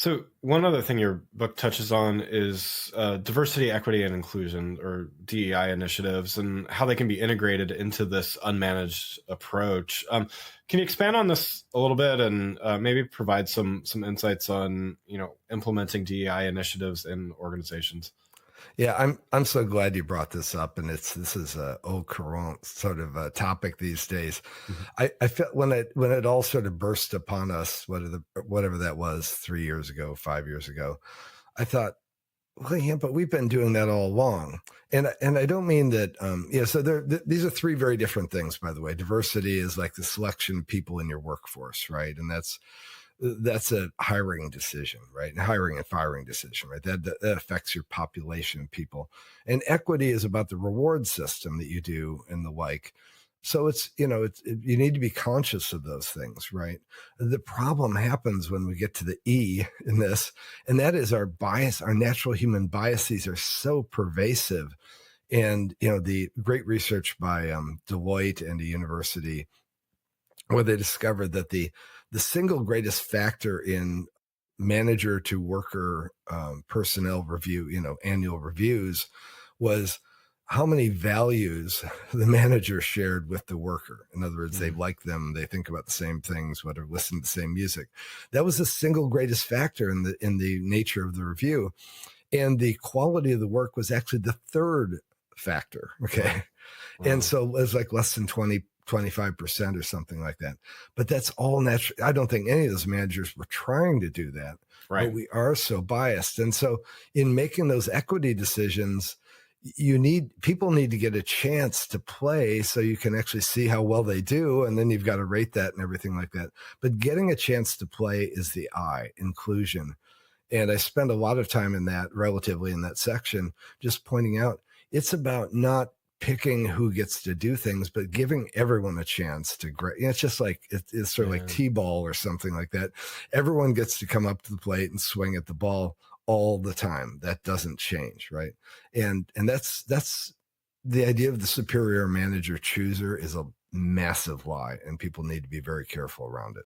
So one other thing your book touches on is diversity, equity, and inclusion, or DEI initiatives, and how they can be integrated into this unmanaged approach. Can you expand on this a little bit and maybe provide some insights on implementing DEI initiatives in organizations? Yeah, I'm so glad you brought this up, and this is a au courant sort of a topic these days. Mhm. I felt when it all sort of burst upon us, whatever that was 3 years ago, 5 years ago, I thought, well, yeah, but we've been doing that all along, and I don't mean that. Yeah, so these are three very different things, by the way. Diversity is like the selection of people in your workforce, right? And that's a hiring decision, right? And hiring and firing decision, right? That affects your population of people. And equity is about the reward system that you do and the like. So you need to be conscious of those things, right? The problem happens when we get to the E in this, and that is our bias, our natural human biases are so pervasive. And, the great research by Deloitte and a university where they discovered that the single greatest factor in manager to worker personnel review, annual reviews, was how many values the manager shared with the worker. In other words, they Mm. like them, they think about the same things, whatever, listen to the same music. That was the single greatest factor in the nature of the review, and the quality of the work was actually the third factor. Okay, and Wow. so it was like less than 25% or something like that. But that's all natural. I don't think any of those managers were trying to do that, but Right. we are so biased. And so in making those equity decisions, people need to get a chance to play so you can actually see how well they do. And then you've got to rate that and everything like that. But getting a chance to play is the I, inclusion. And I spend a lot of time relatively in that section, just pointing out it's about not picking who gets to do things, but giving everyone a chance to it's just like, it's sort of like Yeah. T-ball or something like that. Everyone gets to come up to the plate and swing at the ball all the time. That doesn't change. Right. And that's the idea of the superior manager chooser is a massive lie, and people need to be very careful around it.